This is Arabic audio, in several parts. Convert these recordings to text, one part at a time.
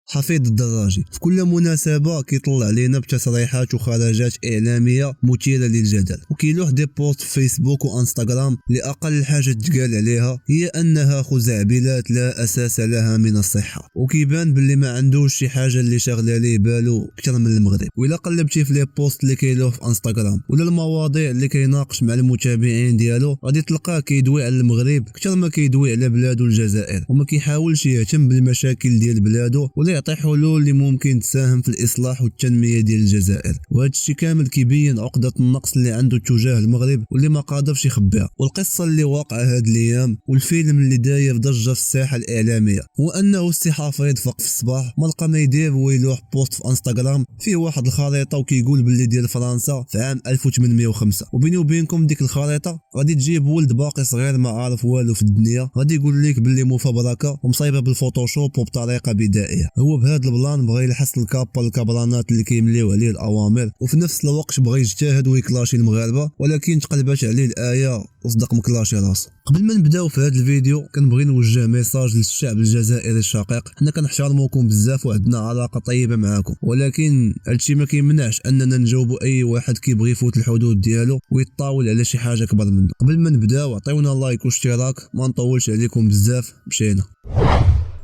حفيظ الدراجي في كل مناسبة كيطلع علينا بتصريحات وخرجات إعلامية مثيرة للجدل، وكيلوح دي بوست في فيسبوك وانستغرام لأقل حاجة تقال عليها هي أنها خزعبلات لا أساس لها من الصحة، وكيبان باللي ما عندوش شي حاجة اللي شاغلة ليه بالو أكثر من المغرب. وإلا قلبتي في لي بوست اللي كيلوح في انستغرام ولا المواضيع اللي كيناقش مع المتابعين ديالو غادي تلقاه كيدوي على المغرب أكثر ما كيدوي على بلادو الجزائر، وما كيحاولش يهتم بالمشاكل ديال بلادو ولا يعطي حلول اللي ممكن تساهم في الإصلاح والتنمية ديال الجزائر. وهذا الشيء كامل كيبين عقدة النقص اللي عنده تجاه المغرب واللي ما قادرش يخبيها. والقصة اللي واقعة هاد الأيام والفيلم اللي داير ضجة في الساحة الإعلامية هو أنه السي حفيظ فاق في الصباح ما لقى ما يدير ويلوح بوست في انستغرام فيه واحد الخريطة وكيقول باللي ديال فرنسا في عام 1805. وبيني وبينكم ديك الخريطة غادي تجيب ولد باقي صغير ما عارف والو في الدنيا غادي يقول لك باللي مفبركة ومصايبة بالفوتوشوب وبطريقة بدائية. هو بهذا البلان بغى يلحس الكابرانات اللي كيمليو عليه الاوامر، وفي نفس الوقت بغى يجتهد ويكلاشي المغاربه، ولكن تقلبات عليه الايه وصدق مكلاشي راسه. قبل ما نبداو في هذا الفيديو كنبغي نوجه ميساج للشعب الجزائري الشقيق. حنا كنحترموكم بزاف وعندنا علاقه طيبه معاكم، ولكن هادشي ما كيمنعش اننا نجاوبوا اي واحد كيبغي يفوت الحدود ديالو ويطاول على شي حاجه كبر منه. قبل ما نبداو عطيونا لايك واشتراك، ما نطولش عليكم بزاف، مشينا.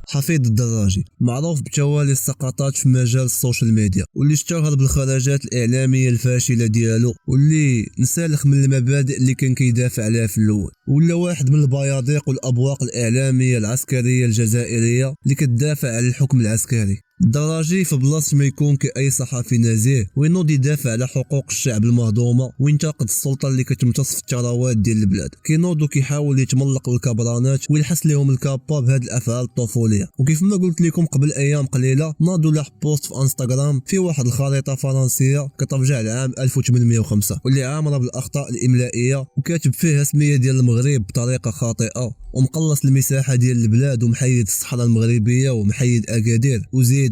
حفيظ الدراجي معروف بتوالي السقطات في مجال السوشيال ميديا، واللي اشتهر بالخرجات الإعلامية الفاشلة ديالو، واللي نسالخ من المبادئ اللي كان كيدافع عليها في الأول، ولا واحد من البيادق والأبواق الإعلامية العسكرية الجزائرية اللي كتدافع على الحكم العسكري. الدراجي في بلاصة ما يكون كأي صحفي نزيه وينوض يدافع على حقوق الشعب المهضومة وينتقد السلطة اللي كتمتص في الثروات ديال البلاد، كينوض وكيحاول يتملق الكبرانات ويلحس لهم الكابا بهاد الأفعال الطفولية. وكيف ما قلت لكم قبل أيام قليلة ناضوا لاح بوست في انستغرام في واحد الخريطة فرنسية كترجع لعام 1805 واللي عامرة بالأخطاء الإملائية، وكاتب فيها اسمية ديال المغرب بطريقة خاطئة ومقلص المساحة ديال البلاد ومحيد الصحراء المغربية ومحيد أكادير وزيد.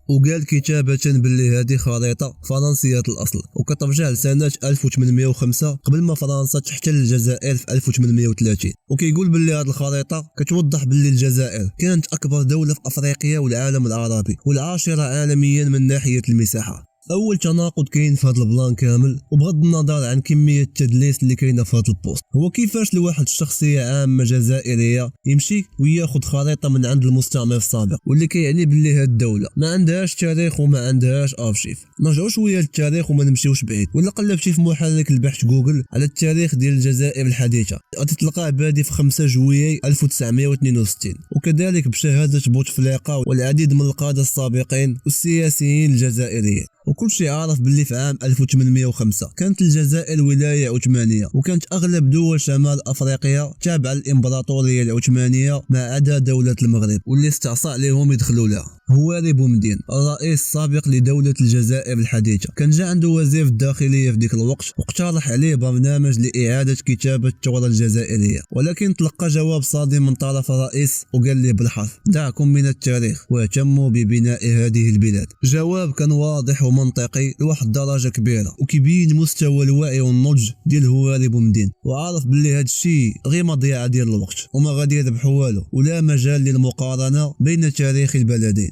وقال كتابة باللي هذه خريطة فرنسية الأصل وكترجع لسنة 1805 قبل ما فرنسا تحتل الجزائر في 1830. وكيقول باللي هذه الخريطة كتوضح باللي الجزائر كانت أكبر دولة في أفريقيا والعالم العربي والعاشرة عالميا من ناحية المساحة. اول تناقض كاين في هذا البلان كامل، وبغض النظر عن كميه التدليس اللي كاينه في هذا البوست، هو كيفاش لواحد الشخصيه عامه جزائريه يمشي وياخذ خريطه من عند المستعمر السابق، واللي كيعني باللي هذه الدوله ما عندهاش تاريخ وما عندهاش ارشيف. نرجعوا شويه للتاريخ وما نمشيوش بعيد، ولا قلبتي في محرك البحث جوجل على التاريخ ديال الجزائر الحديثه غادي تلقاه بادي في 5 جويلية 1962، وكذلك بشهاده بوتفليقه والعديد من القاده السابقين والسياسيين الجزائريين. وكل شيء عارف باللي في عام 1805 كانت الجزائر ولاية عثمانية، وكانت أغلب دول شمال أفريقيا تابعة للإمبراطورية العثمانية ما عدا دولة المغرب واللي استعصى عليهم يدخلوا لها. هواري بومدين الرئيس السابق لدولة الجزائر الحديثة كان جا عنده وزير الداخلية في ذيك الوقت واقترح عليه برنامج لإعادة كتابة الثورة الجزائرية، ولكن تلقى جواب صادم من طرف الرئيس وقال لي بالحرف دعكم من التاريخ واهتموا ببناء هذه البلاد. جواب كان واضح ومنطقي لواحد درجة كبيرة وكيبين مستوى الوعي والنضج ديال هواري بومدين، وعارف باللي هذا الشيء غير مضيعة ديال الوقت وما غادي يربحوا والو ولا مجال للمقارنة بين تاريخ البلدين.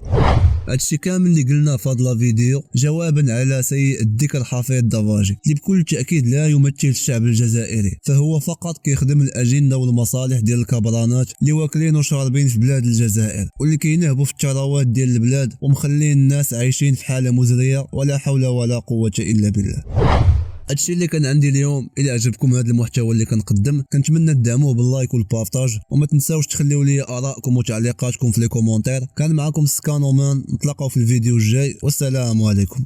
هادشي كامل اللي قلناه في هذا الفيديو جوابا على سيء الذكر حفيظ الدراجي اللي بكل تأكيد لا يمثل الشعب الجزائري، فهو فقط كيخدم الأجندة والمصالح ديال الكبرانات اللي واكلين وشاربين في بلاد الجزائر واللي كينهبوا في الثروات ديال البلاد ومخلين الناس عايشين في حالة مزرية ولا حول ولا قوة إلا بالله. هادشي اللي كان عندي اليوم. الى عجبكم هذا المحتوى اللي كنقدم كنتمنى تدعموه باللايك والبارطاج، وما تنساوش تخليو لي ارائكم وتعليقاتكم في لي كومونتير. كان معكم سكانومان، نتلاقاو في الفيديو الجاي والسلام عليكم.